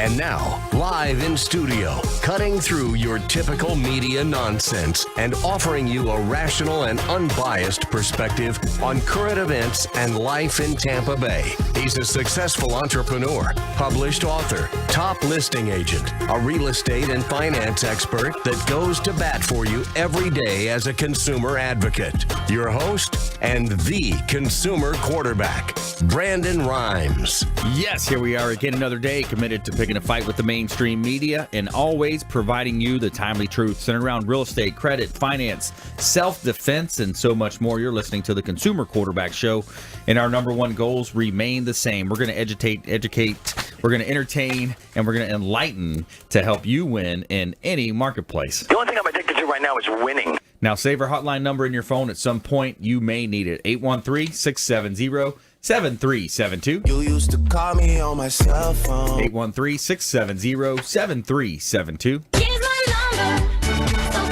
And now, live in studio, cutting through your typical media nonsense and offering you a rational and unbiased perspective on current events and life in Tampa Bay. He's a successful entrepreneur, published author, top listing agent, a real estate and finance expert that goes to bat for you every day as a consumer advocate. Your host and the consumer quarterback, Brandon Rhymes. Yes, here we are again, another day committed to picking a fight with the mainstream media and always providing you the timely truth centered around real estate, credit, finance, self-defense, and so much more. You're listening to the Consumer Quarterback Show, and our number one goals remain the same. We're going to educate, we're going to entertain, and we're going to enlighten to help you win in any marketplace. The only thing I'm addicted to right now is winning. Now, save our hotline number in your phone. At some point, you may need it. 813-670-7372. You used to call me on my cell phone. 813-670-7372. Here's my number, so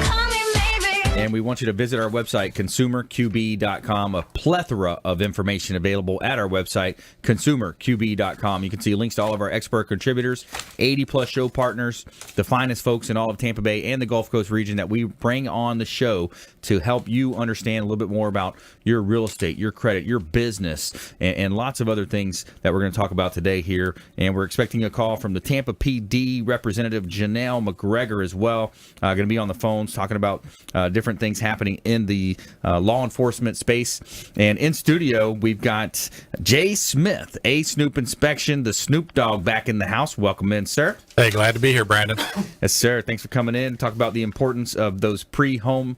call me maybe. And we want you to visit our website, consumerqb.com. A plethora of information available at our website, consumerqb.com. You can see links to all of our expert contributors, 80-plus show partners, the finest folks in all of Tampa Bay and the Gulf Coast region that we bring on the show to help you understand a little bit more about your real estate, your credit, your business, and lots of other things that we're going to talk about today here. And we're expecting a call from the Tampa PD representative, Janelle McGregor, as well. Going to be on the phones talking about different things happening in the law enforcement space. And in studio, we've got Jay Smith, A Snoop Inspection, the Snoop Dogg, back in the house. Welcome in, sir. Hey, glad to be here, Brandon. Yes, sir. Thanks for coming in. Talk about the importance of those pre-listing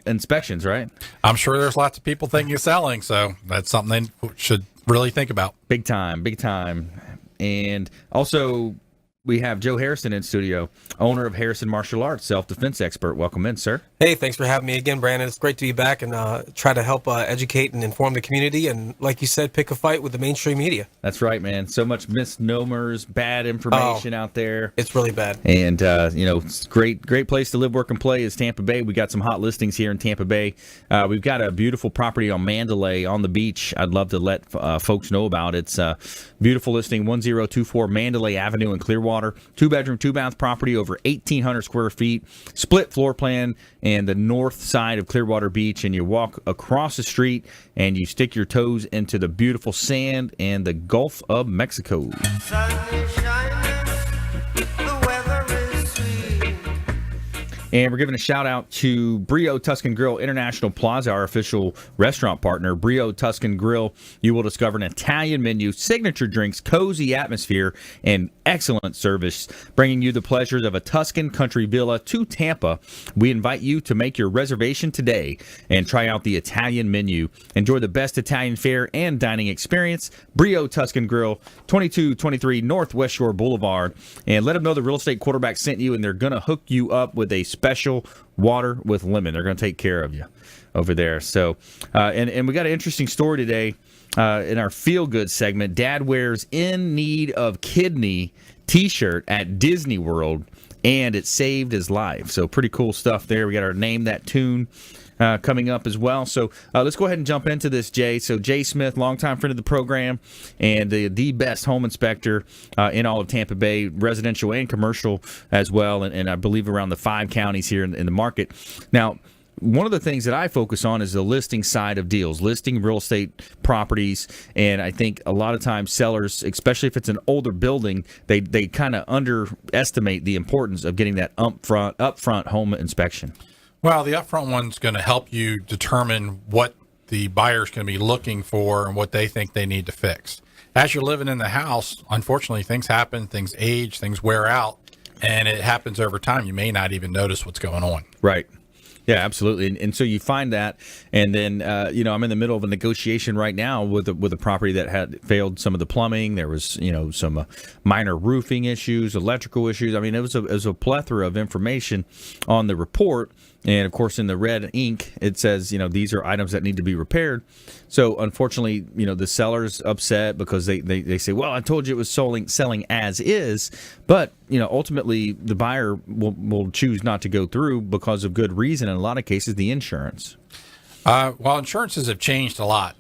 inspections, right? I'm sure there's lots of people thinking of selling, so that's something they should really think about. Big time, big time. And also, we have Joe Harrison in studio, owner of Harrison Martial Arts, self-defense expert. Welcome in, sir. Hey, thanks for having me again, Brandon. It's great to be back and try to help educate and inform the community. And like you said, pick a fight with the mainstream media. That's right, man. So much misnomers, bad information out there. It's really bad. And, it's great place to live, work, and play is Tampa Bay. We got some hot listings here in Tampa Bay. We've got a beautiful property on Mandalay on the beach. I'd love to let folks know about. It's a beautiful listing, 1024 Mandalay Avenue in Clearwater. 2-bedroom, 2-bath property, over 1,800 square feet, split floor plan, and the north side of Clearwater Beach. And you walk across the street and you stick your toes into the beautiful sand and the Gulf of Mexico. And we're giving a shout out to Brio Tuscan Grill International Plaza, our official restaurant partner. Brio Tuscan Grill, you will discover an Italian menu, signature drinks, cozy atmosphere, and excellent service, bringing you the pleasures of a Tuscan country villa to Tampa. We invite you to make your reservation today and try out the Italian menu. Enjoy the best Italian fare and dining experience. Brio Tuscan Grill, 2223 Northwest Shore Boulevard. And let them know the real estate quarterback sent you, and they're going to hook you up with a special water with lemon. They're going to take care of you over there. So, and we got an interesting story today in our Feel Good segment. Dad wears In Need of Kidney t-shirt at Disney World, and it saved his life. So pretty cool stuff there. We got our Name That Tune coming up as well. So let's go ahead and jump into this, Jay. So Jay Smith, longtime friend of the program and the best home inspector in all of Tampa Bay, residential and commercial as well, and I believe around the 5 counties here in the market. Now, one of the things that I focus on is the listing side of deals, listing real estate properties, and I think a lot of times sellers, especially if it's an older building, they kind of underestimate the importance of getting that upfront home inspection. Well, the upfront one's going to help you determine what the buyer's going to be looking for and what they think they need to fix. As you're living in the house, unfortunately, things happen, things age, things wear out, and it happens over time. You may not even notice what's going on. Right. Yeah, absolutely. And so you find that, and then, I'm in the middle of a negotiation right now with a property that had failed some of the plumbing. There was, some minor roofing issues, electrical issues. I mean, it was a plethora of information on the report. And, of course, in the red ink, it says, these are items that need to be repaired. So, unfortunately, the seller's upset because they say, well, I told you it was selling as is. But, ultimately, the buyer will choose not to go through because of good reason. In a lot of cases, the insurance. Well, insurances have changed a lot.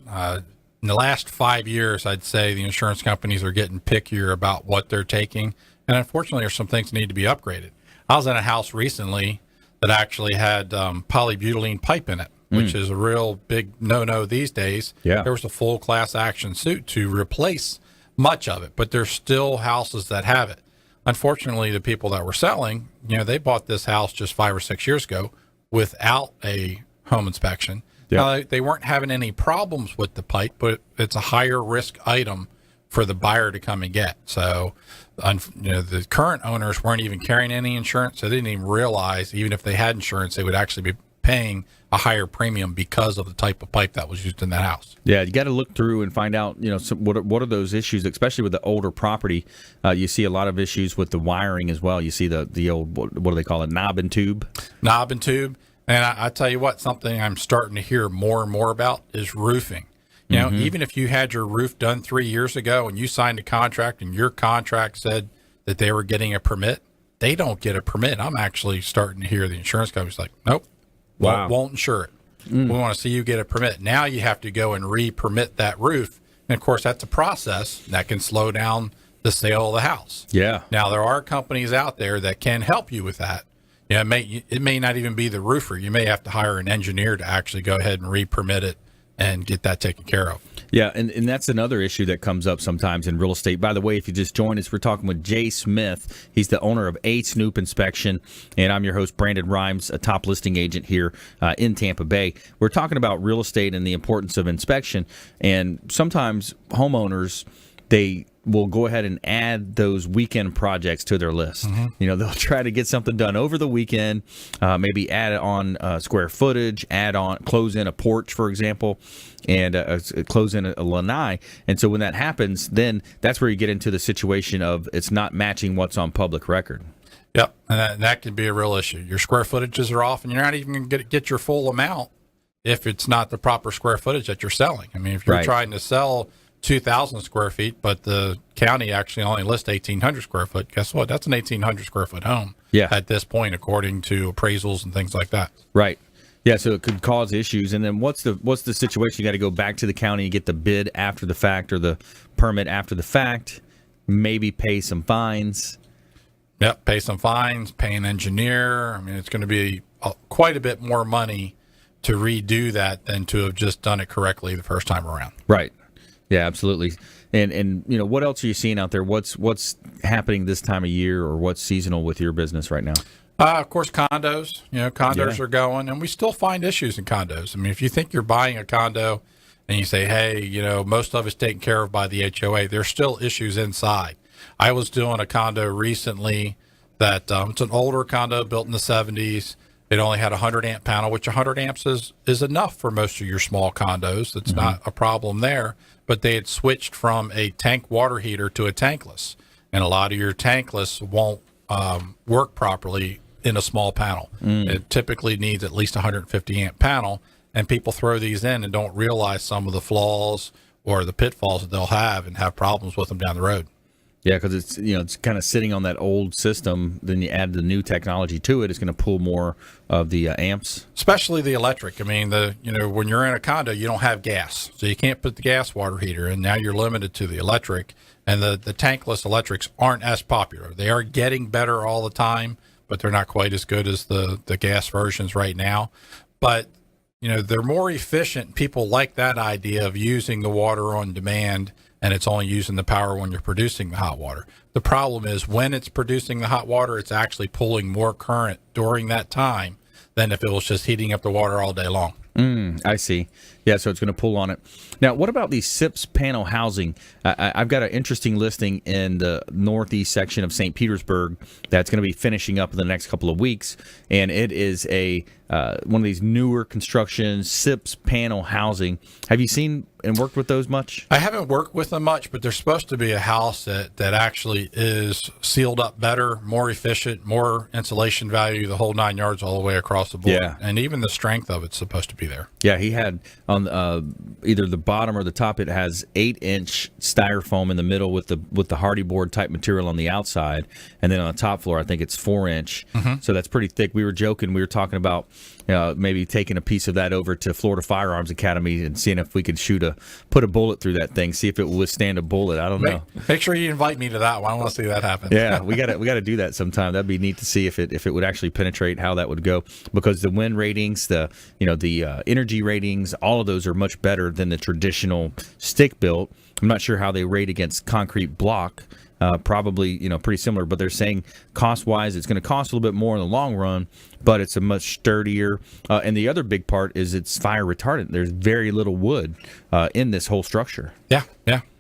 In the last 5 years, I'd say the insurance companies are getting pickier about what they're taking. And unfortunately, there's some things that need to be upgraded. I was in a house recently that actually had polybutylene pipe in it, which is a real big no-no these days. Yeah. There was a full class action suit to replace much of it, but there's still houses that have it. Unfortunately, the people that were selling, they bought this house just 5 or 6 years ago without a home inspection. Yeah. Now, they weren't having any problems with the pipe, but it's a higher risk item for the buyer to come and get. So, the current owners weren't even carrying any insurance. So they didn't even realize, even if they had insurance, they would actually be paying a higher premium because of the type of pipe that was used in that house. Yeah, you got to look through and find out, what are those issues, especially with the older property. You see a lot of issues with the wiring as well. You see the old, what do they call it, knob and tube? Knob and tube. And I tell you what, something I'm starting to hear more and more about is roofing. Even if you had your roof done 3 years ago and you signed a contract and your contract said that they were getting a permit, they don't get a permit. I'm actually starting to hear the insurance company's like, nope, won't insure it. We want to see you get a permit. Now you have to go and re-permit that roof. And, of course, that's a process that can slow down the sale of the house. Yeah. Now, there are companies out there that can help you with that. It may not even be the roofer. You may have to hire an engineer to actually go ahead and re-permit it and get that taken care of. Yeah, and that's another issue that comes up sometimes in real estate. By the way, if you just joined us, we're talking with Jay Smith. He's the owner of Snoop Inspection, and I'm your host, Brandon Rhymes, a top listing agent here in Tampa Bay. We're talking about real estate and the importance of inspection, and sometimes homeowners, they will go ahead and add those weekend projects to their list. They'll try to get something done over the weekend, maybe add on square footage, close in a porch, for example, and close in a lanai. And so when that happens, then that's where you get into the situation of it's not matching what's on public record. Yep, and that can be a real issue. Your square footages are off, and you're not even going to get your full amount if it's not the proper square footage that you're selling. I mean, if you're trying to sell 2,000 square feet, but the county actually only lists 1,800 square foot. Guess what? That's an 1,800 square foot home at this point, according to appraisals and things like that. Right. Yeah, so it could cause issues. And then what's the situation? You got to go back to the county and get the bid after the fact or the permit after the fact, maybe pay some fines. Yep, pay some fines, pay an engineer. I mean, it's going to be quite a bit more money to redo that than to have just done it correctly the first time around. Right. Yeah, absolutely. And what else are you seeing out there? What's happening this time of year, or what's seasonal with your business right now? Of course, condos. Condos are going, and we still find issues in condos. I mean, if you think you're buying a condo and you say, hey, most of it's taken care of by the HOA, there's still issues inside. I was doing a condo recently that it's an older condo built in the 70s. It only had a 100 amp panel, which 100 amps is enough for most of your small condos. It's not a problem there. But they had switched from a tank water heater to a tankless. And a lot of your tankless won't work properly in a small panel. It typically needs at least a 150 amp panel. And people throw these in and don't realize some of the flaws or the pitfalls that they'll have and have problems with them down the road. Yeah, because it's kind of sitting on that old system. Then you add the new technology to it. It's going to pull more of the amps, especially the electric. I mean, when you're in a condo, you don't have gas, so you can't put the gas water heater in. Now you're limited to the electric, and the tankless electrics aren't as popular. They are getting better all the time, but they're not quite as good as the gas versions right now. But they're more efficient. People like that idea of using the water on demand, and it's only using the power when you're producing the hot water. The problem is when it's producing the hot water, it's actually pulling more current during that time than if it was just heating up the water all day long. I see. Yeah, so it's going to pull on it. Now, what about these SIPS panel housing? I've got an interesting listing in the northeast section of St. Petersburg that's going to be finishing up in the next couple of weeks, and it is one of these newer construction SIPS panel housing. Have you seen and worked with those much? I haven't worked with them much, but there's supposed to be a house that actually is sealed up better, more efficient, more insulation value, the whole 9 yards all the way across the board. Yeah. And even the strength of it's supposed to be there. Yeah, he had on either the bottom or the top, it has 8-inch styrofoam in the middle with the hardy board type material on the outside, and then on the top floor, I think it's 4-inch. So that's pretty thick. We were joking. We were talking about maybe taking a piece of that over to Florida Firearms Academy and seeing if we could put a bullet through that thing, see if it will withstand a bullet. I don't know. Make sure you invite me to that one. I want to see that happen. Yeah, we got to do that sometime. That'd be neat to see if it would actually penetrate, how that would go, because the wind ratings, the energy ratings, all of those are much better than the traditional stick built. I'm not sure how they rate against concrete block. Probably, pretty similar, but they're saying cost-wise, it's going to cost a little bit more in the long run, but it's a much sturdier. And the other big part is it's fire retardant. There's very little wood in this whole structure. Yeah.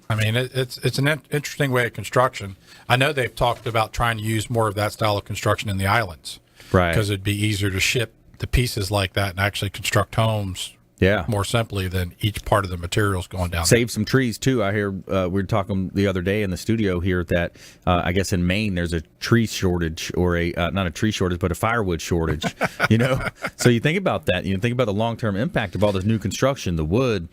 I mean, it's an interesting way of construction. I know they've talked about trying to use more of that style of construction in the islands, right? Because it'd be easier to ship the pieces like that and actually construct homes. Yeah, more simply than each part of the materials going down. Save some trees too. I hear we were talking the other day in the studio here that I guess in Maine there's a tree shortage, or not a tree shortage but a firewood shortage. So you think about that. You think about the long term impact of all this new construction, the wood.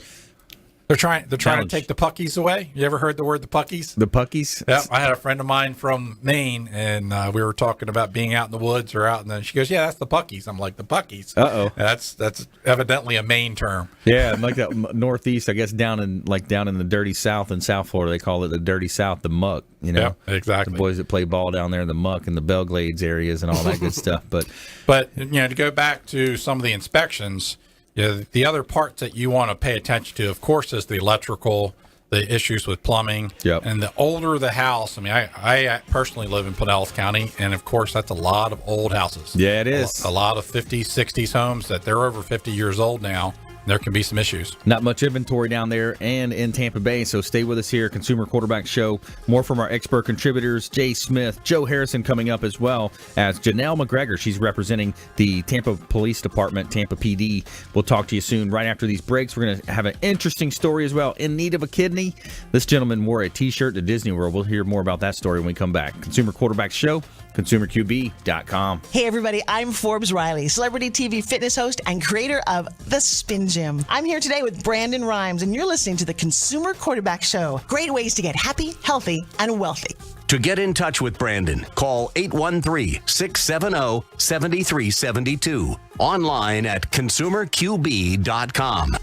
They're trying to take the puckies away. You ever heard the word the puckies? The puckies? Yeah, I had a friend of mine from Maine, and we were talking about being out in the woods or out, and then she goes, "Yeah, that's the puckies." I'm like, "The puckies?" Uh-oh. That's evidently a Maine term. Yeah, like that northeast, I guess down in the dirty South in South Florida, they call it the dirty South, the muck. Yeah, exactly. The boys that play ball down there in the muck and the Belglades areas and all that good stuff. But to go back to some of the inspections. Yeah, the other parts that you want to pay attention to, of course, is the electrical, the issues with plumbing. Yep. And the older the house, I mean, I personally live in Pinellas County, and of course, that's a lot of old houses. Yeah, it is. A lot of 50s, 60s homes that they're over 50 years old now. There can be some issues. Not much inventory down there and in Tampa Bay, so stay with us here. Consumer Quarterback Show. More from our expert contributors, Jay Smith, Joe Harrison coming up, as well as Janelle McGregor. She's representing the Tampa Police Department, Tampa PD. We'll talk to you soon. Right after these breaks, we're going to have an interesting story as well. In need of a kidney? This gentleman wore a T-shirt to Disney World. We'll hear more about that story when we come back. Consumer Quarterback Show, ConsumerQB.com. Hey everybody, I'm Forbes Riley, celebrity TV fitness host and creator of The Spin Gym. I'm here today with Brandon Rhymes, and you're listening to the Consumer Quarterback Show. Great ways to get happy, healthy, and wealthy. To get in touch with Brandon, call 813-670-7372. Online at ConsumerQB.com.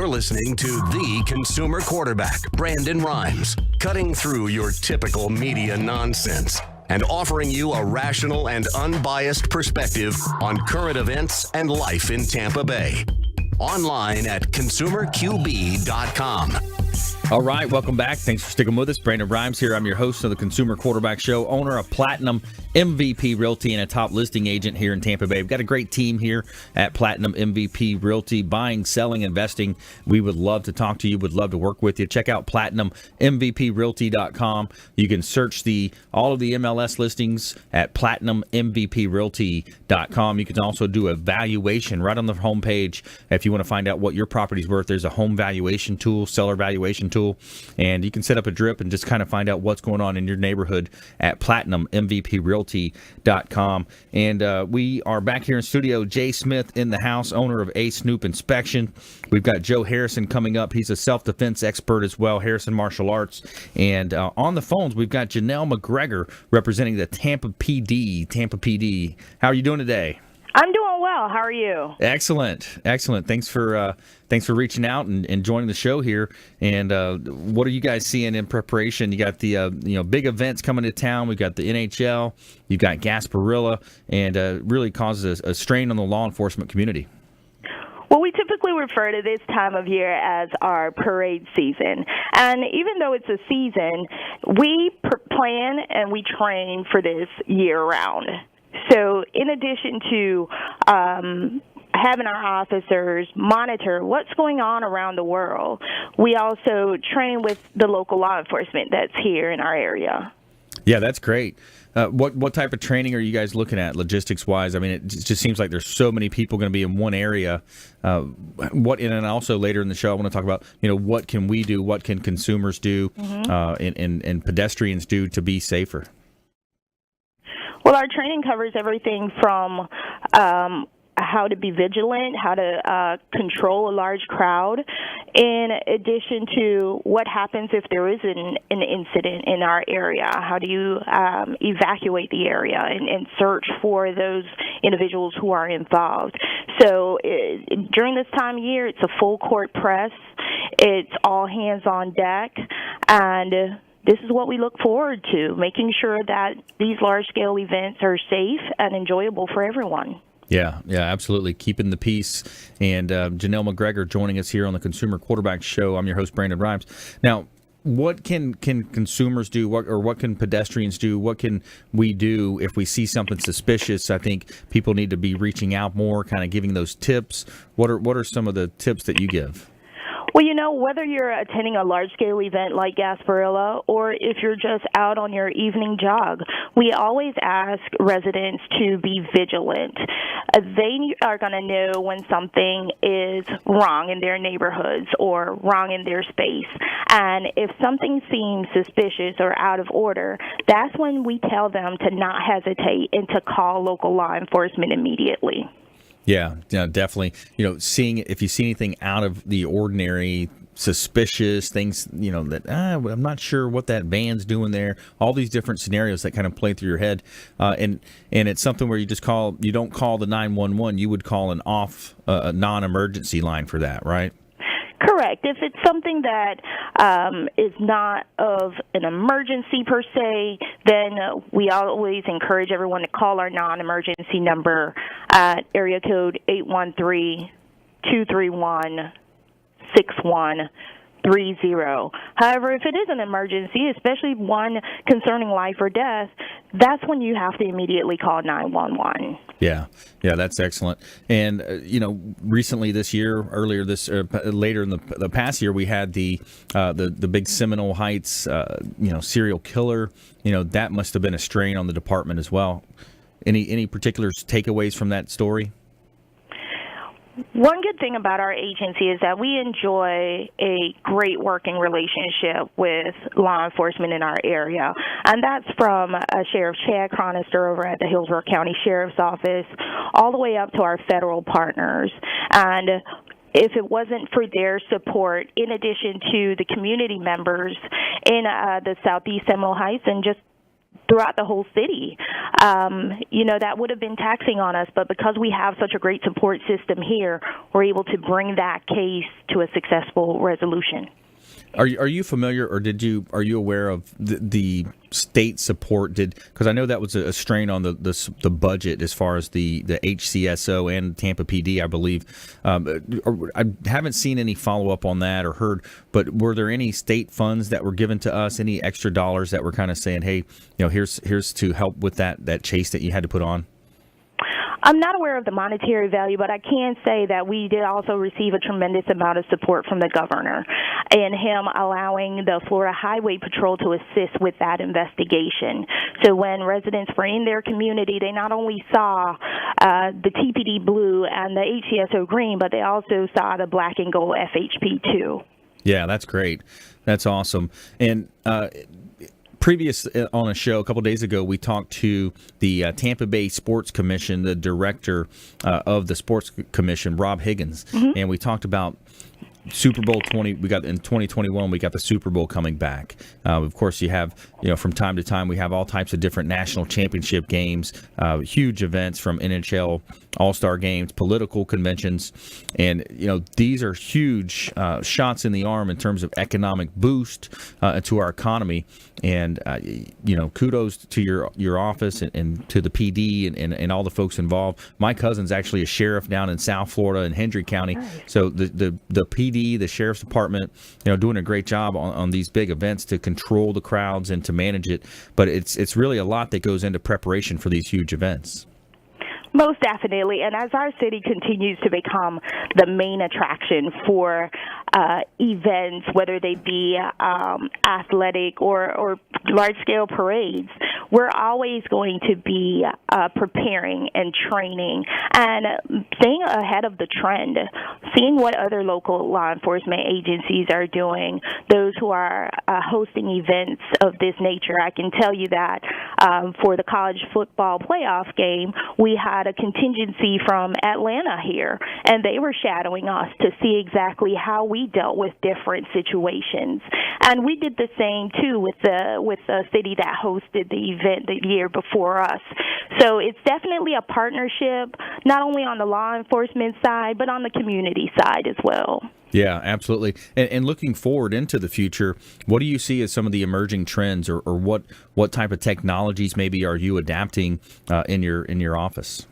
You're listening to the consumer quarterback, Brandon Rhymes, cutting through your typical media nonsense and offering you a rational and unbiased perspective on current events and life in Tampa Bay. Online at consumerqb.com. All right, welcome back. Thanks for sticking with us. Brandon Rhymes here. I'm your host of the Consumer Quarterback Show, owner of Platinum MVP Realty and a top listing agent here in Tampa Bay. We've got a great team here at Platinum MVP Realty, buying, selling, investing. We would love to talk to you, would love to work with you. Check out PlatinumMVPRealty.com. You can search all of the MLS listings at PlatinumMVPRealty.com. You can also do a valuation right on the homepage if you want to find out what your property's worth. There's a home valuation tool, seller valuation tool, and you can set up a drip and just kind of find out what's going on in your neighborhood at PlatinumMVPRealty.com. And we are back here in studio. Jay Smith in the house, owner of Snoop Inspection. We've got Joe Harrison coming up. He's a self-defense expert as well, Harrison Martial Arts. And on the phones, we've got Janelle McGregor representing the Tampa PD. How are you doing today? I'm doing well. How are you? Excellent. Thanks for reaching out and joining the show here. And what are you guys seeing in preparation? You got the big events coming to town. We've got the NHL. You've got Gasparilla, and really causes a strain on the law enforcement community. Well, we typically refer to this time of year as our parade season. And even though it's a season, we plan and we train for this year-round. So in addition to having our officers monitor what's going on around the world, we also train with the local law enforcement that's here in our area. Yeah, that's great. What type of training are you guys looking at, logistics-wise? I mean, it just seems like there's so many people going to be in one area. And also later in the show, I want to talk about, what can we do, what can consumers do, and pedestrians do to be safer. Well, our training covers everything from how to be vigilant, how to control a large crowd, in addition to what happens if there is an incident in our area. How do you evacuate the area and search for those individuals who are involved? So during this time of year, it's a full court press. It's all hands on deck, and this is what we look forward to, making sure that these large-scale events are safe and enjoyable for everyone. Yeah, absolutely. Keeping the peace. And Janelle McGregor joining us here on the Consumer Quarterback Show. I'm your host, Brandon Rhymes. Now, what can consumers do, what can pedestrians do? What can we do if we see something suspicious? I think people need to be reaching out more, kind of giving those tips. What are some of the tips that you give? Well, whether you're attending a large-scale event like Gasparilla or if you're just out on your evening jog, we always ask residents to be vigilant. They are going to know when something is wrong in their neighborhoods or wrong in their space. And if something seems suspicious or out of order, that's when we tell them to not hesitate and to call local law enforcement immediately. Yeah, definitely. Seeing if you see anything out of the ordinary, suspicious things, that I'm not sure what that van's doing there. All these different scenarios that kind of play through your head, and it's something where you don't call the 911. You would call a non-emergency line for that, right? Correct. If it's something that is not of an emergency per se, then we always encourage everyone to call our non-emergency number at area code 813-231-6130. However, if it is an emergency, especially one concerning life or death, that's when you have to immediately call 911. Yeah, that's excellent. And recently this year, later in the past year, we had the big Seminole Heights, serial killer. That must have been a strain on the department as well. Any particular takeaways from that story? One good thing about our agency is that we enjoy a great working relationship with law enforcement in our area, and that's from Sheriff Chad Chronister over at the Hillsborough County Sheriff's Office all the way up to our federal partners. And if it wasn't for their support, in addition to the community members in the Southeast Seminole Heights and just throughout the whole city. That would have been taxing on us, but because we have such a great support system here, we're able to bring that case to a successful resolution. Are you familiar, or are you aware of the state support? Because I know that was a strain on the budget as far as the HCSO and Tampa PD, I believe. I haven't seen any follow up on that or heard, but were there any state funds that were given to us, any extra dollars that were kind of saying, hey, here's to help with that chase that you had to put on? I'm not aware of the monetary value, but I can say that we did also receive a tremendous amount of support from the governor and him allowing the Florida Highway Patrol to assist with that investigation. So when residents were in their community, they not only saw the TPD blue and the HCSO green, but they also saw the black and gold FHP too. Yeah, that's great. That's awesome. And previous on a show a couple days ago, we talked to the Tampa Bay Sports Commission, the director of the Sports Commission, Rob Higgins, and we talked about Super Bowl 20. We got in 2021. We got the Super Bowl coming back. Of course, you have from time to time we have all types of different national championship games, huge events from NHL All-Star games, political conventions, and these are huge shots in the arm in terms of economic boost to our economy. And kudos to your office and to the PD and all the folks involved. My cousin's actually a sheriff down in South Florida in Hendry County, so the PD, the sheriff's department, doing a great job on these big events to control the crowds and to manage it. But it's really a lot that goes into preparation for these huge events. Most definitely, and as our city continues to become the main attraction for events, whether they be athletic or large-scale parades, we're always going to be preparing and training and staying ahead of the trend, seeing what other local law enforcement agencies are doing, those who are hosting events of this nature. I can tell you that for the college football playoff game, we had a contingency from Atlanta here, and they were shadowing us to see exactly how we dealt with different situations. And we did the same too with the city that hosted the event the year before us. So it's definitely a partnership, not only on the law enforcement side, but on the community side as well. Yeah, absolutely. And looking forward into the future, what do you see as some of the emerging trends, or what type of technologies maybe are you adapting in your office?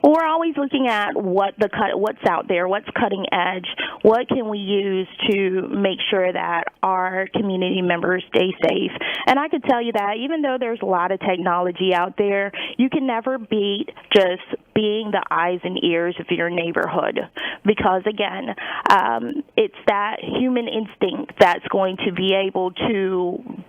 Well, we're always looking at what's out there, what's cutting edge, what can we use to make sure that our community members stay safe. And I could tell you that even though there's a lot of technology out there, you can never beat just being the eyes and ears of your neighborhood, because again, it's that human instinct that's going to be able to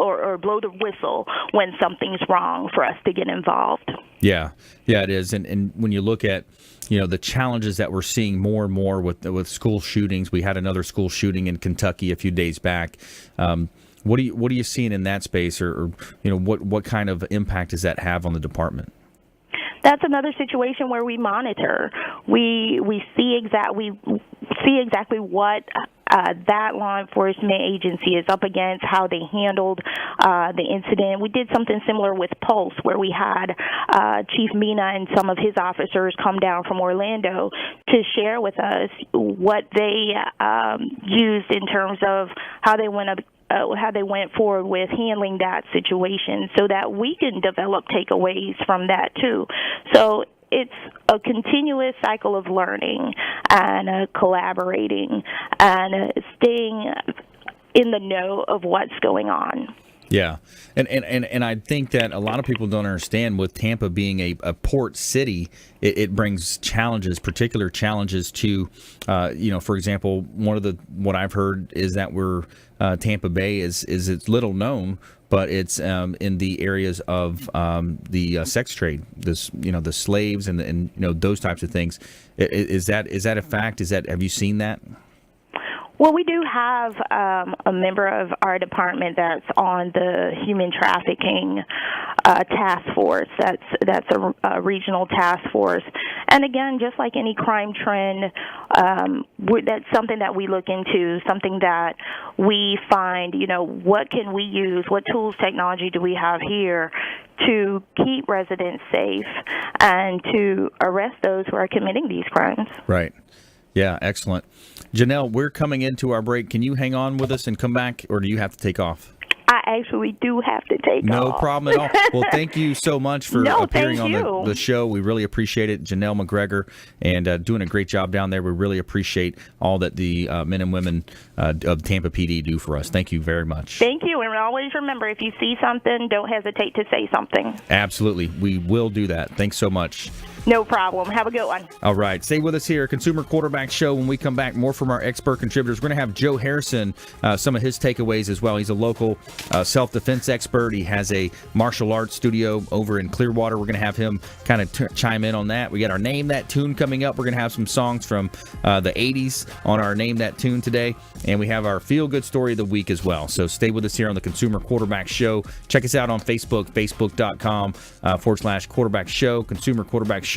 or blow the whistle when something's wrong for us to get involved. Yeah, it is. And when you look at the challenges that we're seeing more and more with school shootings, we had another school shooting in Kentucky a few days back. What are you seeing in that space, or what kind of impact does that have on the department? That's another situation where we monitor. We see exactly what that law enforcement agency is up against, how they handled the incident. We did something similar with Pulse, where we had Chief Mina and some of his officers come down from Orlando to share with us what they used in terms of how they went forward with handling that situation, so that we can develop takeaways from that too. So it's a continuous cycle of learning and collaborating and staying in the know of what's going on. Yeah, and I think that a lot of people don't understand, with Tampa being a port city, it brings particular challenges to, for example, what I've heard is that Tampa Bay is it's little known, but it's in the areas of the sex trade, the slaves and those types of things. Is that a fact? Have you seen that? Well, we do have a member of our department that's on the human trafficking task force. That's a regional task force. And again, just like any crime trend, that's something that we look into, something that we find, what can we use, what tools, technology do we have here to keep residents safe and to arrest those who are committing these crimes. Right. Yeah, excellent. Jannel, we're coming into our break. Can you hang on with us and come back, or do you have to take off? I actually do have to take off. No problem at all. Well, thank you so much for appearing on the show. We really appreciate it. Janelle McGregor, and doing a great job down there. We really appreciate all that the men and women of Tampa PD do for us. Thank you very much. Thank you. And always remember, if you see something, don't hesitate to say something. Absolutely. We will do that. Thanks so much. No problem. Have a good one. All right. Stay with us here. Consumer Quarterback Show. When we come back, more from our expert contributors. We're going to have Joe Harrison, some of his takeaways as well. He's a local self-defense expert. He has a martial arts studio over in Clearwater. We're going to have him kind of chime in on that. We got our Name That Tune coming up. We're going to have some songs from the 80s on our Name That Tune today. And we have our feel-good story of the week as well. So stay with us here on the Consumer Quarterback Show. Check us out on Facebook, facebook.com/quarterback show, Consumer Quarterback Show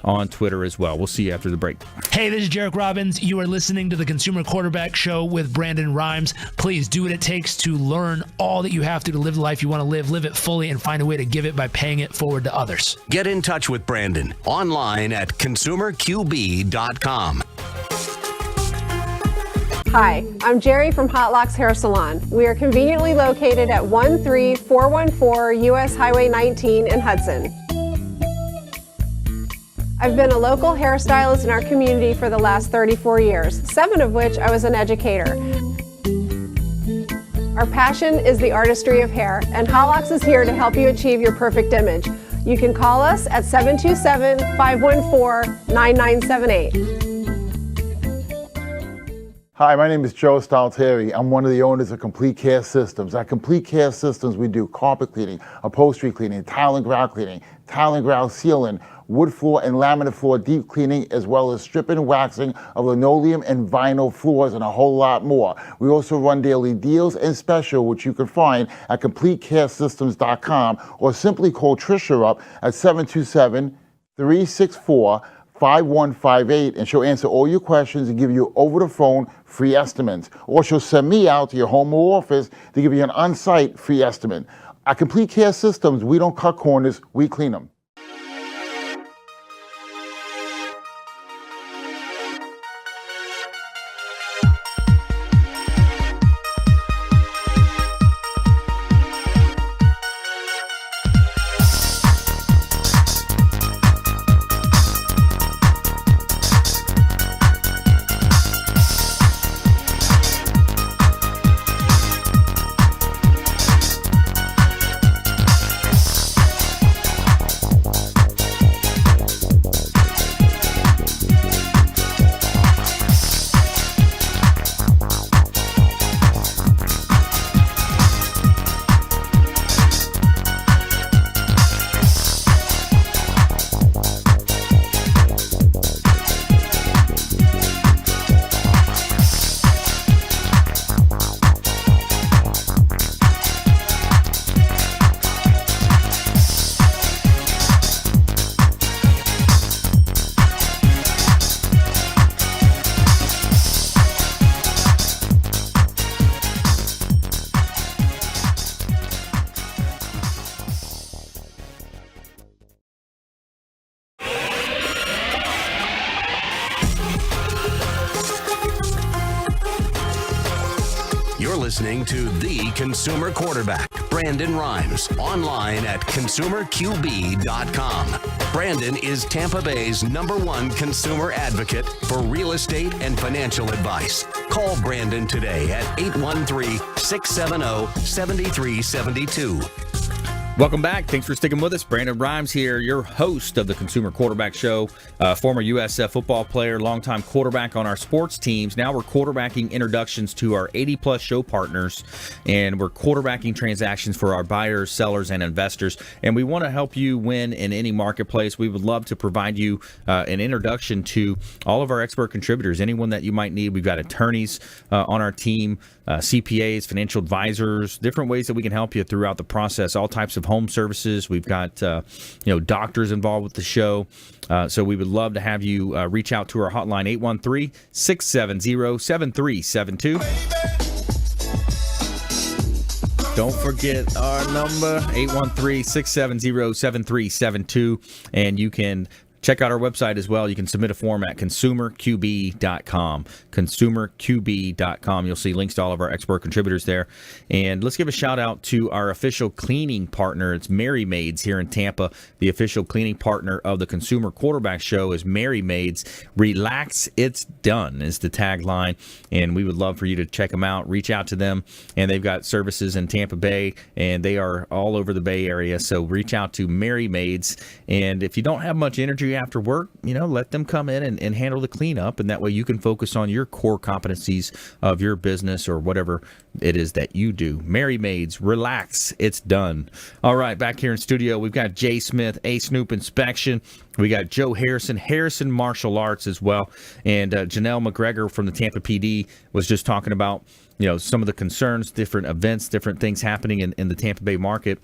on Twitter as well. We'll see you after the break. Hey, this is Jarek Robbins. You are listening to the Consumer Quarterback Show with Brandon Rhymes. Please do what it takes to learn all that you have to live the life you want to live it fully, and find a way to give it by paying it forward to others. Get in touch with Brandon online at consumerqb.com. Hi, I'm Jerry from Hot Locks Hair Salon. We are conveniently located at 13414 US Highway 19 in Hudson. I've been a local hairstylist in our community for the last 34 years, 7 of which I was an educator. Our passion is the artistry of hair, and Hot Locks is here to help you achieve your perfect image. You can call us at 727-514-9978. Hi, my name is Joe Stalteri. I'm one of the owners of Complete Care Systems. At Complete Care Systems, we do carpet cleaning, upholstery cleaning, tile and grout cleaning, tile and grout sealing, wood floor and laminate floor deep cleaning, as well as stripping and waxing of linoleum and vinyl floors, and a whole lot more. We also run daily deals and special, which you can find at CompleteCareSystems.com, or simply call Trisha up at 727-364-5158, and she'll answer all your questions and give you over the phone free estimates. Or she'll send me out to your home or office to give you an on-site free estimate. At Complete Care Systems, we don't cut corners, we clean them. Listening to The Consumer Quarterback, Brandon Rhymes, online at consumerqb.com. Brandon is Tampa Bay's #1 consumer advocate for real estate and financial advice. Call Brandon today at 813-670-7372. Welcome back. Thanks for sticking with us. Brandon Rhymes here, your host of the Consumer Quarterback Show, former USF football player, longtime quarterback on our sports teams. Now we're quarterbacking introductions to our 80-plus show partners, and we're quarterbacking transactions for our buyers, sellers, and investors. And we want to help you win in any marketplace. We would love to provide you an introduction to all of our expert contributors, anyone that you might need. We've got attorneys on our team, CPAs, financial advisors, different ways that we can help you throughout the process, all types of home services. We've got doctors involved with the show. So we would love to have you reach out to our hotline, 813-670-7372. Don't forget our number, 813-670-7372. And you can check out our website as well. You can submit a form at consumerqb.com. Consumerqb.com. You'll see links to all of our expert contributors there. And let's give a shout out to our official cleaning partner. It's Mary Maids here in Tampa. The official cleaning partner of the Consumer Quarterback Show is Mary Maids. Relax, it's done is the tagline. And we would love for you to check them out. Reach out to them. And they've got services in Tampa Bay, and they are all over the Bay Area. So reach out to Mary Maids. And if you don't have much energy after work, let them come in and handle the cleanup, and that way you can focus on your core competencies of your business or whatever it is that you do. Mary Maids, relax, it's done. All right, back here in studio, we've got Jay Smith, Snoop Inspection. We got Joe Harrison Martial Arts as well, and Janelle McGregor from the Tampa PD was just talking about some of the concerns, different events, different things happening in the Tampa Bay market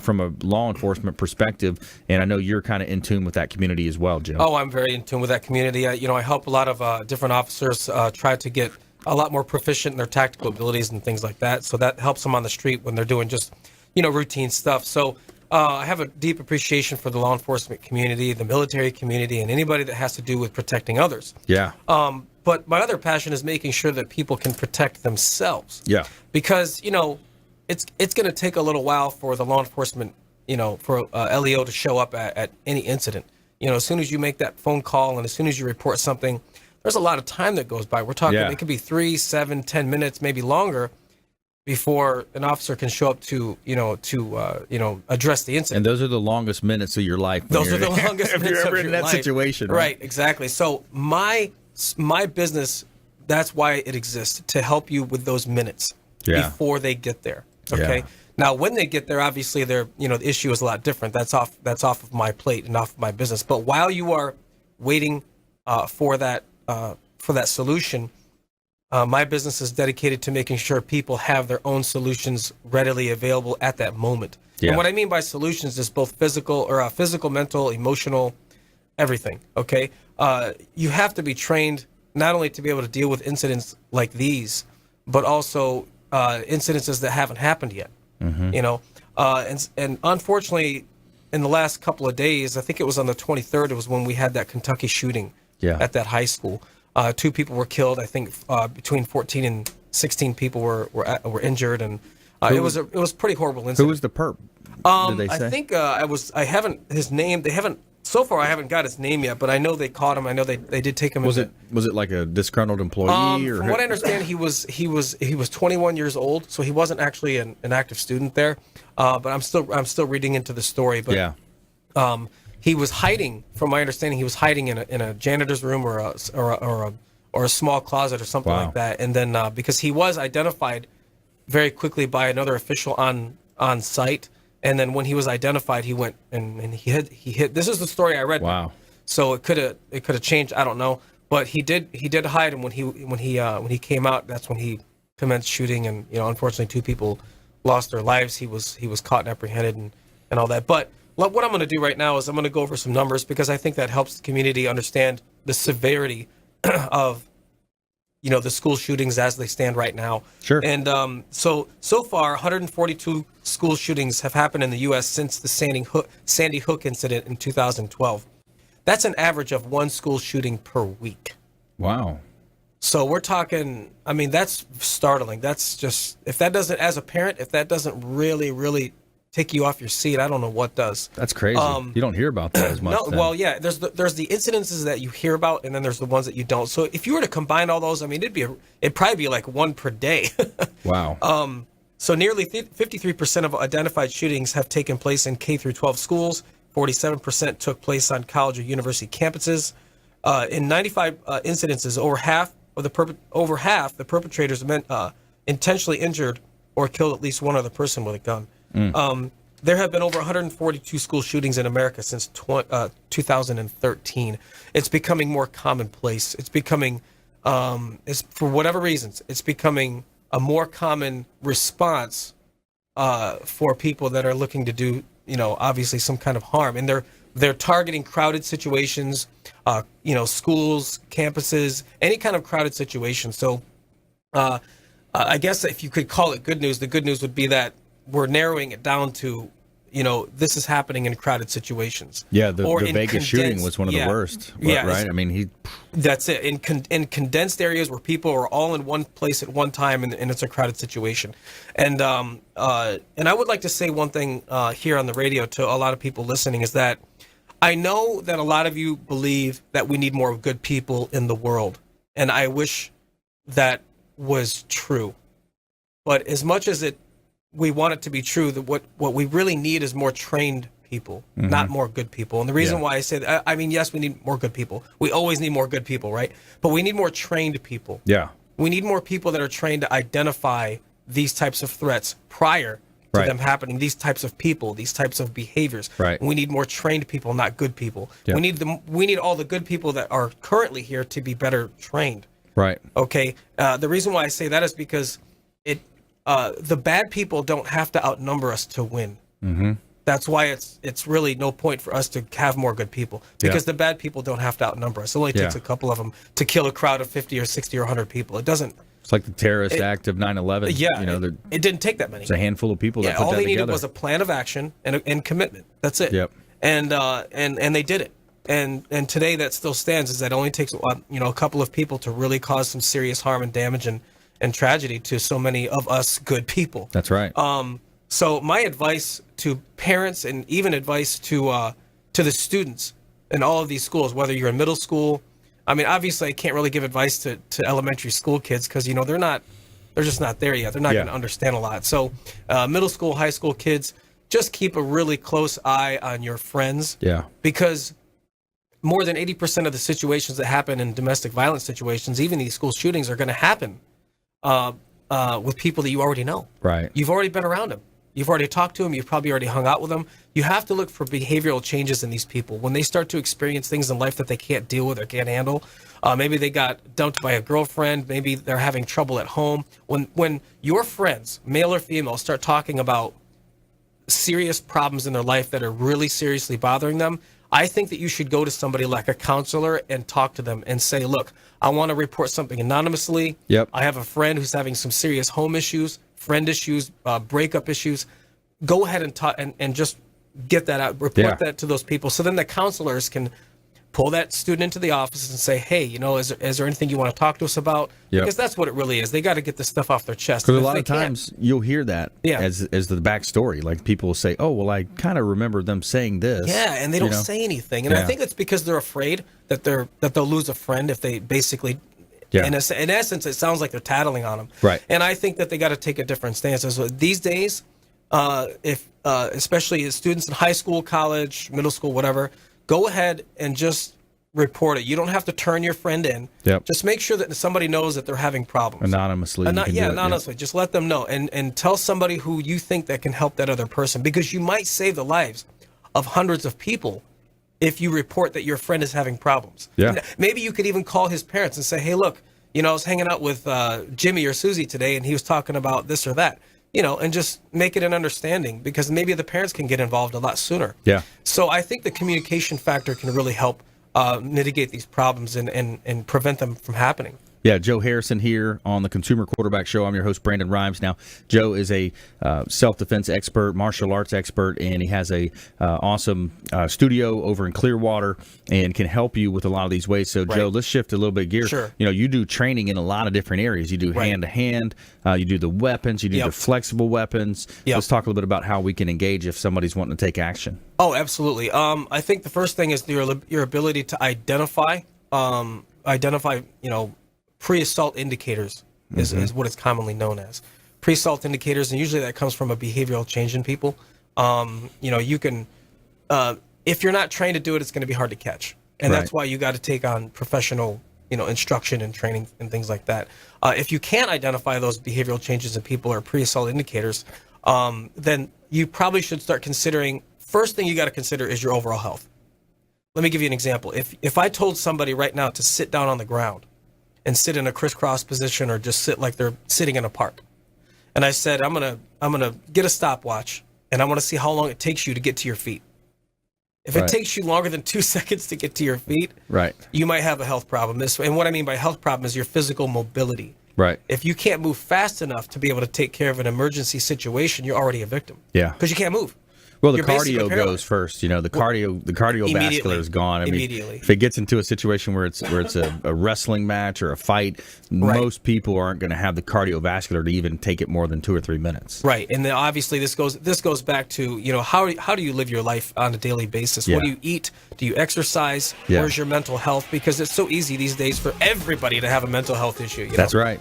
from a law enforcement perspective. And I know you're kind of in tune with that community as well, Joe. Oh, I'm very in tune with that community. I help a lot of different officers try to get a lot more proficient in their tactical abilities and things like that. So that helps them on the street when they're doing just, routine stuff. So I have a deep appreciation for the law enforcement community, the military community, and anybody that has to do with protecting others. Yeah. But my other passion is making sure that people can protect themselves. Yeah. Because, it's going to take a little while for the law enforcement, for LEO to show up at any incident. As soon as you make that phone call and as soon as you report something, there's a lot of time that goes by. We're talking, it could be 3, 7, 10 minutes, maybe longer, before an officer can show up to address the incident. And those are the longest minutes of your life. Those are the longest if minutes you're ever of in your that life. situation. Right, exactly. So my business, that's why it exists, to help you with those minutes before they get there. Okay. Yeah. Now, when they get there, obviously, the issue is a lot different. That's off of my plate and off of my business. But while you are waiting for that solution, my business is dedicated to making sure people have their own solutions readily available at that moment. Yeah. And what I mean by solutions is both physical, mental, emotional, everything. Okay. You have to be trained not only to be able to deal with incidents like these, but also incidences that haven't happened yet. Mm-hmm. And unfortunately, in the last couple of days, I think it was on the 23rd, it was when we had that Kentucky shooting at that high school. 2 people were killed. I think between 14 and 16 people were injured, and it was pretty horrible incident. Who was the perp? Did they say? I think I haven't his name. They haven't. So far, I haven't got his name yet, but I know they caught him. I know they did take him. Was it like a disgruntled employee? Or from what I understand, he was 21 years old, so he wasn't actually an active student there. But I'm still reading into the story. But he was hiding. From my understanding, he was hiding in a janitor's room or a small closet or something like that. And then because he was identified very quickly by another official on site. And then when he was identified, he went and he hit. This is the story I read. Wow. So it could have changed. I don't know, but he did hide, and when he came out, that's when he commenced shooting, and unfortunately 2 people lost their lives. He was caught and apprehended and all that. But what I'm going to do right now is I'm going to go over some numbers because I think that helps the community understand the severity of the school shootings as they stand right now. Sure. And so far, 142 school shootings have happened in the U.S. since the Sandy Hook incident in 2012. That's an average of 1 school shooting per week. Wow. So we're talking, that's startling. That's just, if that doesn't really, really take you off your seat, I don't know what does. That's crazy. You don't hear about that as much. No, well, yeah. There's the incidences that you hear about, and then there's the ones that you don't. So if you were to combine all those, it'd probably be like 1 per day. Wow. So nearly 53% of identified shootings have taken place in K through 12 schools. 47% took place on college or university campuses. In 95 incidences, over half the perpetrators intentionally injured or killed at least one other person with a gun. There have been over 142 school shootings in America since 2013. It's becoming more commonplace. It's becoming, for whatever reasons, it's becoming a more common response for people that are looking to do, obviously some kind of harm. And they're targeting crowded situations, schools, campuses, any kind of crowded situation. So I guess if you could call it good news, the good news would be that we're narrowing it down to, this is happening in crowded situations. Yeah, the Vegas shooting was one of the worst. Yeah, right? I mean, that's it. In condensed areas where people are all in one place at one time, and it's a crowded situation. And I would like to say one thing here on the radio to a lot of people listening is that I know that a lot of you believe that we need more good people in the world, and I wish that was true. But as much as we want it to be true, that what we really need is more trained people, not more good people. And the reason why I say that, I mean, yes, we need more good people. We always need more good people, right? But we need more trained people. Yeah. We need more people that are trained to identify these types of threats prior to them happening, these types of people, these types of behaviors. Right. We need more trained people, not good people. Yeah. We need all the good people that are currently here to be better trained. Right. Okay. The reason why I say that is because the bad people don't have to outnumber us to win. Mm-hmm. That's why it's really no point for us to have more good people, because the bad people don't have to outnumber us. It only takes a couple of them to kill a crowd of 50 or 60 or 100 people. It doesn't. It's like the terrorist act of 9/11. Yeah, it didn't take that many. It's a handful of people that put all that they together. needed was a plan of action and commitment. That's it. Yep. And they did it. And today that still stands, is that it only takes a couple of people to really cause some serious harm and damage and tragedy to so many of us good people. That's right. So my advice to parents, and even advice to the students in all of these schools, whether you're in middle school, I mean, obviously I can't really give advice to elementary school kids because they're just not there yet. They're not going to understand a lot. So middle school, high school kids, just keep a really close eye on your friends. Yeah. Because more than 80% of the situations that happen in domestic violence situations, even these school shootings, are going to happen with people that you already know. Right. You've already been around them. You've already talked to them. You've probably already hung out with them. You have to look for behavioral changes in these people. When they start to experience things in life that they can't deal with or can't handle, maybe they got dumped by a girlfriend. Maybe they're having trouble at home. When your friends, male or female, start talking about serious problems in their life that are really seriously bothering them, I think that you should go to somebody like a counselor and talk to them and say, look, I want to report something anonymously. Yep. I have a friend who's having some serious home issues, friend issues, breakup issues. Go ahead and talk and just get that out, report that to those people. So then the counselors can pull that student into the office and say, hey, is there anything you want to talk to us about? Yep. Because that's what it really is. They got to get this stuff off their chest. Because a lot of times you'll hear that Yeah. as the backstory. Like people will say, oh, well, I kind of remember them saying this. Yeah, and they don't say anything. And I think it's because they're afraid that they'll lose a friend if they basically, in essence, it sounds like they're tattling on them. Right. And I think that they got to take a different stance. So these days, especially as students in high school, college, middle school, whatever, go ahead and just report it. You don't have to turn your friend in. Yep. Just make sure that somebody knows that they're having problems. Anonymously. Anonymously. Just let them know and tell somebody who you think that can help that other person, because you might save the lives of hundreds of people if you report that your friend is having problems. Yeah. Maybe you could even call his parents and say, hey, look, I was hanging out with Jimmy or Susie today and he was talking about this or that. And just make it an understanding, because maybe the parents can get involved a lot sooner. Yeah. So I think the communication factor can really help mitigate these problems and prevent them from happening. Yeah, Joe Harrison here on the Consumer Quarterback Show. I'm your host, Brandon Rhymes. Now, Joe is a self-defense expert, martial arts expert, and he has a awesome studio over in Clearwater and can help you with a lot of these ways. So, Joe, let's shift a little bit of gear. Sure. You do training in a lot of different areas. You do hand-to-hand, you do the weapons, you do the flexible weapons. Let's talk a little bit about how we can engage if somebody's wanting to take action. Oh, absolutely. I think the first thing is your ability to identify, pre-assault indicators is what it's commonly known as. pre-salt indicators, and usually that comes from a behavioral change in people. You can, if you're not trained to do it, it's going to be hard to catch. And that's why you got to take on professional, instruction and training and things like that. If you can't identify those behavioral changes in people or pre-assault indicators, then you probably should start considering, first thing you got to consider is your overall health. Let me give you an example. If I told somebody right now to sit down on the ground and sit in a crisscross position or just sit like they're sitting in a park, and I said, I'm gonna get a stopwatch and I want to see how long it takes you to get to your feet. If it takes you longer than 2 seconds to get to your feet, you might have a health problem. And what I mean by health problem is your physical mobility. Right. If you can't move fast enough to be able to take care of an emergency situation, you're already a victim. Yeah. Because you can't move. Well, the cardio goes first. The cardiovascular is gone. I mean, immediately. If it gets into a situation where it's a wrestling match or a fight, most people aren't going to have the cardiovascular to even take it more than 2 or 3 minutes. Right, and then obviously this goes back to how do you live your life on a daily basis? What do you eat? Do you exercise? Where's your mental health? Because it's so easy these days for everybody to have a mental health issue. That's right.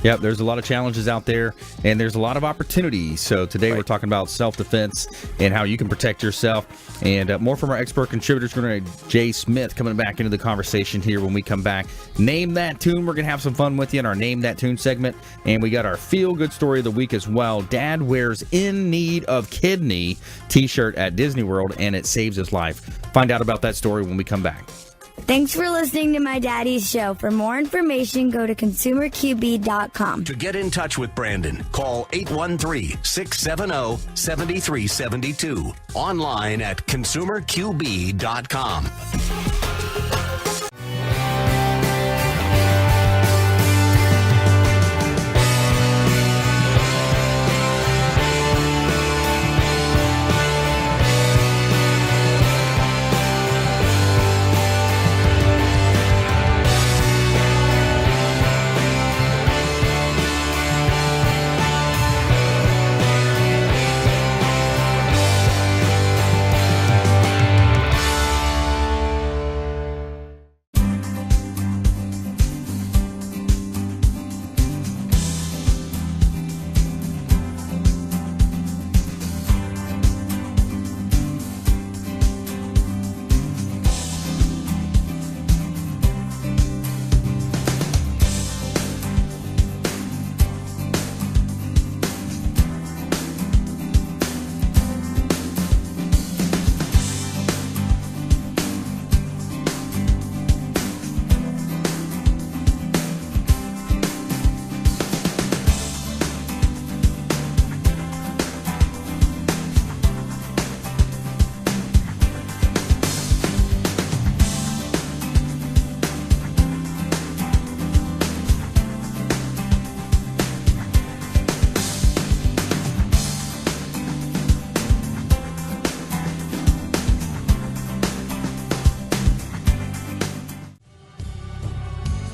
Yep, there's a lot of challenges out there, and there's a lot of opportunities. So today we're talking about self-defense and how you can protect yourself. And more from our expert contributors. We're going to Jay Smith coming back into the conversation here when we come back. Name That Tune. We're going to have some fun with you in our Name That Tune segment. And we got our feel-good story of the week as well. Dad wears In Need of Kidney t-shirt at Disney World, and it saves his life. Find out about that story when we come back. Thanks for listening to my daddy's show. For more information, go to consumerqb.com. To get in touch with Brandon, call 813-670-7372. Online at consumerqb.com.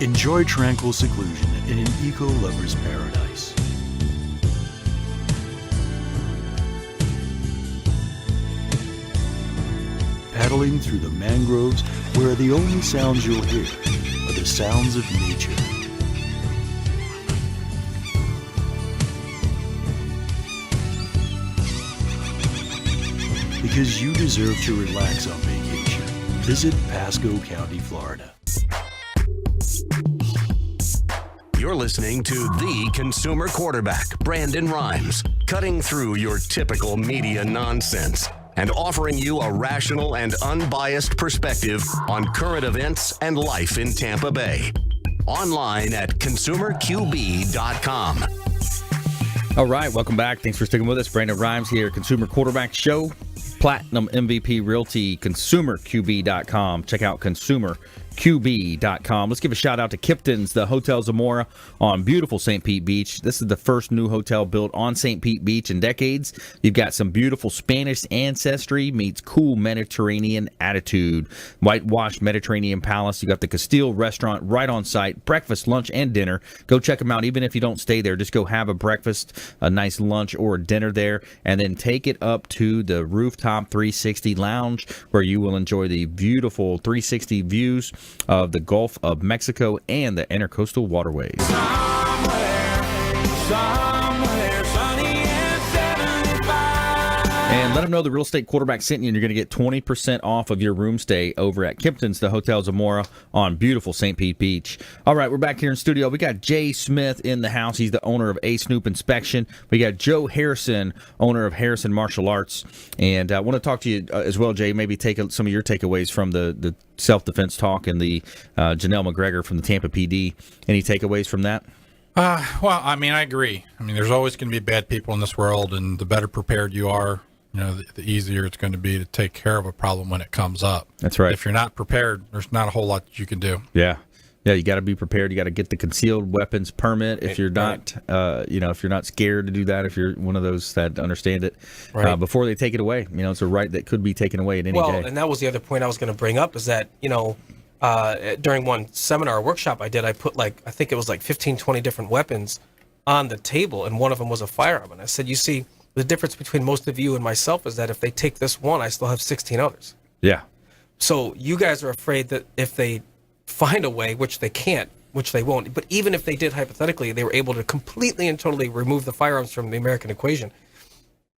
Enjoy tranquil seclusion in an eco-lover's paradise. Paddling through the mangroves where the only sounds you'll hear are the sounds of nature. Because you deserve to relax on vacation, visit Pasco County, Florida. You're listening to the consumer quarterback, Brandon Rhymes, cutting through your typical media nonsense and offering you a rational and unbiased perspective on current events and life in Tampa Bay. Online at consumerqb.com. All right, welcome back. Thanks for sticking with us. Brandon Rhymes here, Consumer Quarterback Show, Platinum MVP Realty, consumerqb.com. Check out consumerqb.com. Let's give a shout out to Kipton's, the Hotel Zamora on beautiful St. Pete Beach. This is the first new hotel built on St. Pete Beach in decades. You've got some beautiful Spanish ancestry meets cool Mediterranean attitude. Whitewashed Mediterranean Palace. You got the Castile restaurant right on site. Breakfast, lunch, and dinner. Go check them out. Even if you don't stay there, just go have a breakfast, a nice lunch, or a dinner there, and then take it up to the rooftop 360 lounge where you will enjoy the beautiful 360 views of the Gulf of Mexico and the intercoastal waterways. Somewhere And let them know the Real Estate Quarterback sent you, and you're going to get 20% off of your room stay over at Kempton's, the Hotel Zamora on beautiful St. Pete Beach. All right, we're back here in studio. We got Jay Smith in the house. He's the owner of Snoop Inspection. We got Joe Harrison, owner of Harrison Martial Arts. And I want to talk to you as well, Jay, maybe take some of your takeaways from the self-defense talk and the Janelle McGregor from the Tampa PD. Any takeaways from that? Well, I mean, I agree. I mean, there's always going to be bad people in this world, and the better prepared you are, the easier it's going to be to take care of a problem when it comes up. That's right. If you're not prepared, there's not a whole lot that you can do. Yeah. Yeah, you got to be prepared. You got to get the concealed weapons permit if you're not, if you're not scared to do that. If you're one of those that understand it, before they take it away. It's a right that could be taken away at any day. Well, and that was the other point I was going to bring up is that during one seminar or workshop I did, I put I think it was 15, 20 different weapons on the table, and one of them was a firearm. And I said, you see, the difference between most of you and myself is that if they take this one, I still have 16 others. Yeah. So you guys are afraid that if they find a way, which they can't, which they won't, but even if they did hypothetically, they were able to completely and totally remove the firearms from the American equation.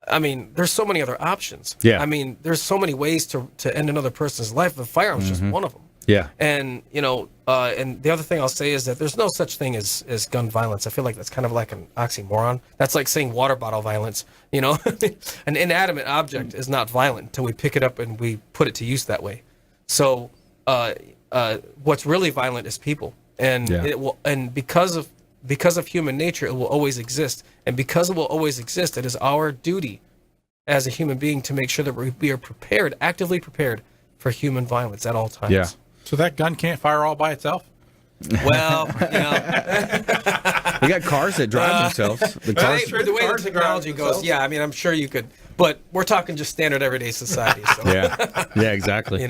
I mean, there's so many other options. Yeah. I mean, there's so many ways to end another person's life. The firearm's just one of them. Yeah. And, and the other thing I'll say is that there's no such thing as gun violence. I feel like that's kind of like an oxymoron. That's like saying water bottle violence. An inanimate object is not violent until we pick it up and we put it to use that way. So what's really violent is people. And it will, and because of human nature, it will always exist. And because it will always exist, it is our duty as a human being to make sure that we are prepared, actively prepared for human violence at all times. Yeah. So that gun can't fire all by itself? Well, we got cars that drive themselves. The way the technology goes, I mean, I'm sure you could, but we're talking just standard everyday society. So. Yeah, exactly.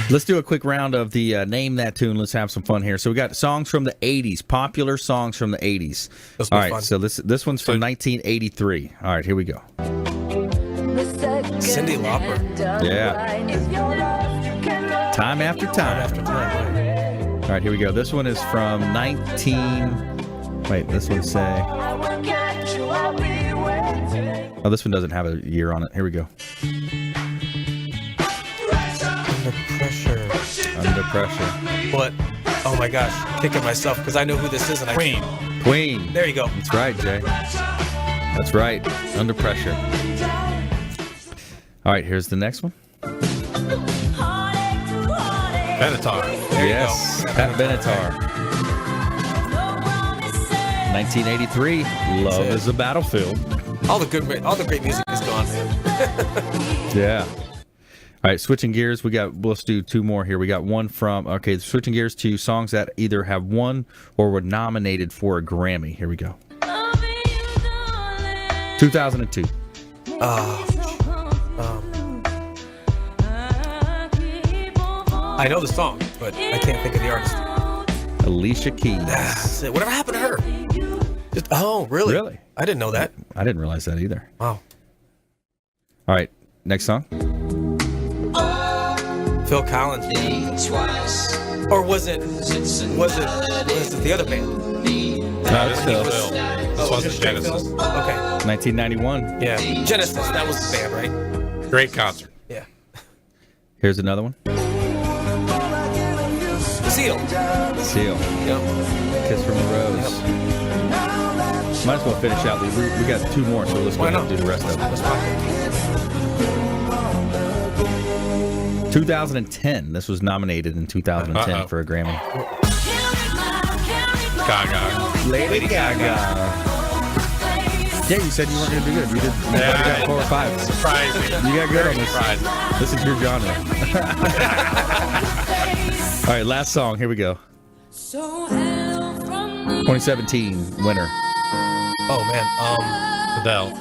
Let's do a quick round of the Name That Tune. Let's have some fun here. So we got songs from the 80s, popular songs from the 80s. All right, so this one's from 1983. All right, here we go. Cyndi Lauper. Yeah. Time After Time. All right, here we go. This one is from Wait, this one say... Oh, this one doesn't have a year on it. Here we go. Under Pressure. But, oh my gosh, kicking myself because I know who this is. And Queen. There you go. That's right, Jay. That's right. Under Pressure. All right, here's the next one. Benatar. Yes, Pat Benatar. 1983. Love is a Battlefield. All the great music is gone, man. Yeah. All right, switching gears. Let's do two more here. We got one from, switching gears to songs that either have won or were nominated for a Grammy. Here we go. 2002. I know the song, but I can't think of the artist. Alicia Keys. Whatever happened to her? Really? Really? I didn't know that. I didn't realize that either. Wow. All right, next song. Phil Collins. Or was it the other band? No, it's Phil. This was Genesis. Okay. 1991. Yeah. Genesis, that was the band, right? Great concert. Yeah. Here's another one. Seal. Yep. Kiss from a Rose. Yep. Might as well finish out. We got two more, so let's go ahead and do the rest of them. 2010. This was nominated in 2010 for a Grammy. Gaga. Lady Gaga. Yeah, you said you weren't going to do good. You did. You got 4 or 5. Surprising. You got good on this. Surprising. This is your genre. All right, last song. Here we go. 2017 winner. Oh man, Adele.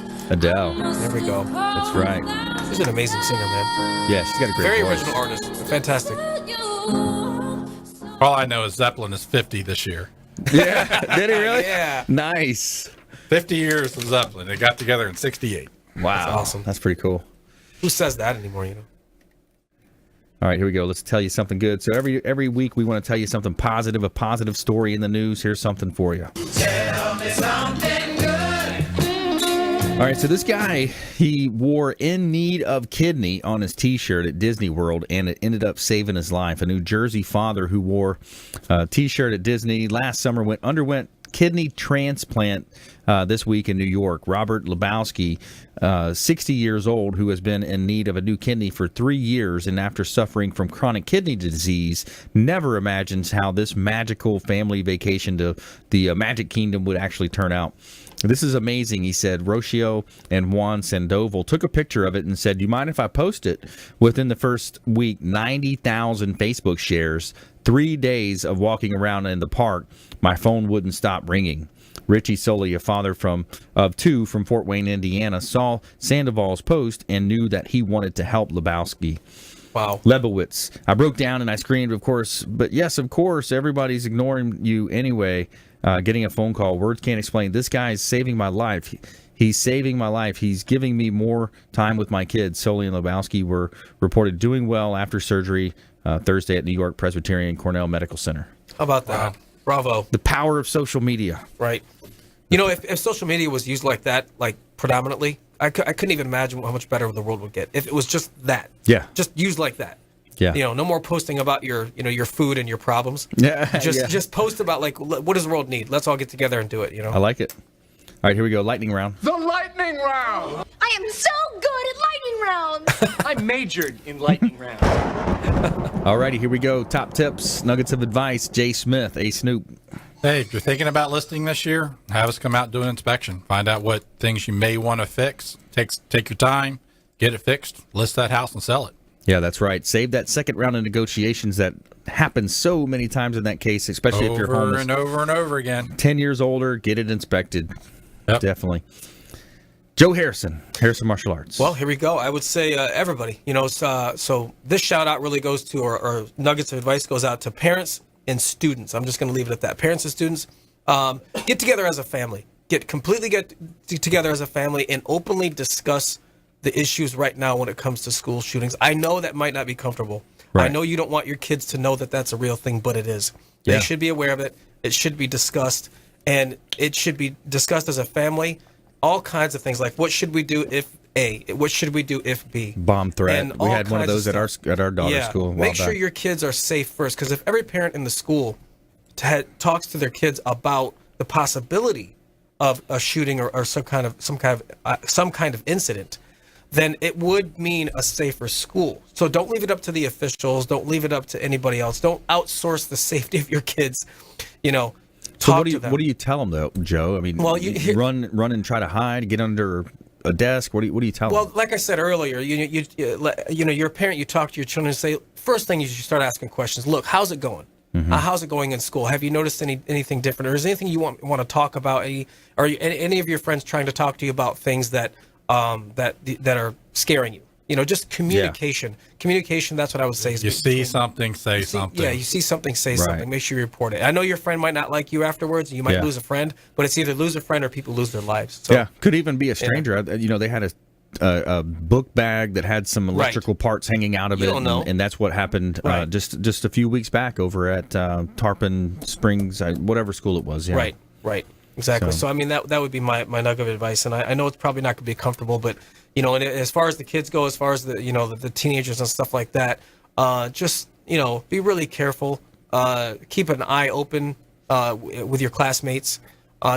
There we go. That's right. She's an amazing singer, man. Yeah, she's got a great Very voice. original artist. Fantastic. All I know is Zeppelin is 50 this year. Yeah, did he really? Yeah. Nice. 50 years of Zeppelin. They got together in 68. Wow. That's awesome. That's pretty cool. Who says that anymore, All right, here we go. Let's tell you something good. So every week we want to tell you something positive, a positive story in the news. Here's something for you. Tell me something good. All All right, so this guy, he wore "in need of kidney" on his T-shirt at Disney World, and it ended up saving his life. A New Jersey father who wore a T-shirt at Disney last summer underwent kidney transplant this week in New York. Robert Lebowski, 60 years old, who has been in need of a new kidney for 3 years, and after suffering from chronic kidney disease, never imagines how this magical family vacation to the Magic Kingdom would actually turn out. This is amazing, he said. Rocio and Juan Sandoval took a picture of it and said, "Do you mind if I post it?" Within the first week, 90,000 Facebook shares, 3 days of walking around in the park, my phone wouldn't stop ringing. Richie Soley, a father of two from Fort Wayne, Indiana, saw Sandoval's post and knew that he wanted to help Lebowski. Wow. Lebowitz. "I broke down and I screamed, of course, but yes, of course, everybody's ignoring you anyway." Getting a phone call. "Words can't explain. This guy is saving my life. He's saving my life. He's giving me more time with my kids." Soley and Lebowski were reported doing well after surgery Thursday at New York Presbyterian Cornell Medical Center. How about that? Wow. Bravo. The power of social media. Right. You know, if social media was used like that, like predominantly, I couldn't even imagine how much better the world would get if it was just that. Yeah. Just used like that. Yeah. You know, no more posting about your food and your problems. Yeah. Just post about, like, what does the world need? Let's all get together and do it, you know? I like it. All right, here we go. Lightning round. The lightning round! I am so good at lightning rounds. I majored in lightning round. All righty, here we go. Top tips, nuggets of advice. Jay Smith, A Snoop. Hey, if you're thinking about listing this year, have us come out and do an inspection. Find out what things you may want to fix. Take your time, get it fixed, list that house and sell it. Yeah, that's right. Save that second round of negotiations that happens so many times in that case, especially if you're homeless. Over and over and over again. 10 years older, get it inspected. Yep. Definitely. Joe Harrison Martial Arts. Well, here we go. I would say everybody. You know, so this shout out really goes to, or nuggets of advice goes out to parents and students. I'm just going to leave it at that. Parents and students, get together as a family. Get together as a family and openly discuss the issues right now when it comes to school shootings. I know that might not be comfortable. Right. I know you don't want your kids to know that that's a real thing, but it is. They should be aware of it. It should be discussed, and it should be discussed as a family. All kinds of things like what should we do if A? What should we do if B? Bomb threat. And we had one of those at our daughter's school. Make sure your kids are safe first, because if every parent in the school talks to their kids about the possibility of a shooting or some kind of incident, then it would mean a safer school. So don't leave it up to the officials. Don't leave it up to anybody else. Don't outsource the safety of your kids. You know, so what do you tell them though, Joe? I mean, well, you run and try to hide, get under a desk. What do you tell them? Well, like I said earlier, you know, you're a parent. You talk to your children and say, first thing you should start asking questions. Look, how's it going? Mm-hmm. How's it going in school? Have you noticed anything different, or is there anything you want to talk about? Are any of your friends trying to talk to you about things that are scaring you? You know, just communication. Yeah. Communication, that's what I would say. You see something, say something. Yeah, you see something, say something. Make sure you report it. I know your friend might not like you afterwards. You might lose a friend, but it's either lose a friend or people lose their lives. So, yeah, could even be a stranger. Yeah. You know, they had a book bag that had some electrical parts hanging out of it, and that's what happened just a few weeks back over at Tarpon Springs, whatever school it was. Yeah. Right. Exactly. So I mean, that would be my nugget of advice, and I know it's probably not going to be comfortable, but you know, and as far as the kids go, as far as the teenagers and stuff like that, just be really careful. Keep an eye open with your classmates.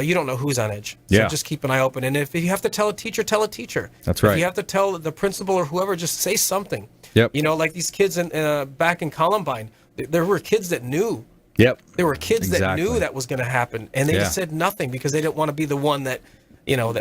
You don't know who's on edge, so just keep an eye open. And if you have to tell a teacher, tell a teacher. That's right. If you have to tell the principal or whoever, just say something. Yep. You know, like these kids back in Columbine, there were kids that knew. Yep. There were kids that knew that was going to happen, and they just said nothing because they didn't want to be the one that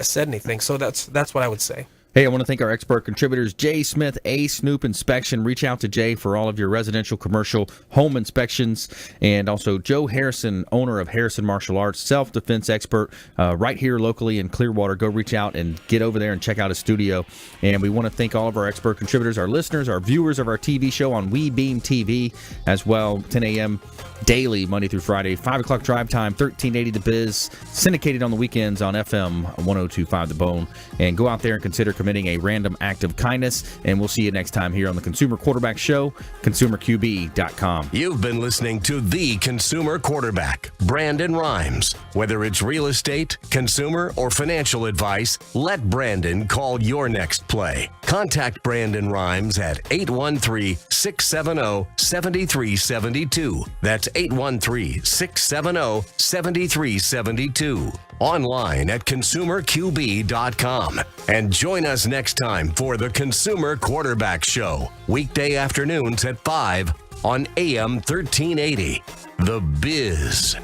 said anything. So that's what I would say. Hey, I want to thank our expert contributors, Jay Smith, A Snoop Inspection. Reach out to Jay for all of your residential, commercial, home inspections. And also Joe Harrison, owner of Harrison Martial Arts, self-defense expert right here locally in Clearwater. Go reach out and get over there and check out his studio. And we want to thank all of our expert contributors, our listeners, our viewers of our TV show on WeBeam TV as well, 10 a.m. daily, Monday through Friday, 5 o'clock drive time, 1380 The Biz, syndicated on the weekends on FM 102.5 The Bone. And go out there and consider committing a random act of kindness. And we'll see you next time here on the Consumer Quarterback Show, consumerqb.com. You've been listening to The Consumer Quarterback, Brandon Rhymes. Whether it's real estate, consumer, or financial advice, let Brandon call your next play. Contact Brandon Rhymes at 813-670-7372. That's 813-670-7372. Online at consumerqb.com. And join us next time for the Consumer Quarterback Show, weekday afternoons at 5 on AM 1380. The Biz.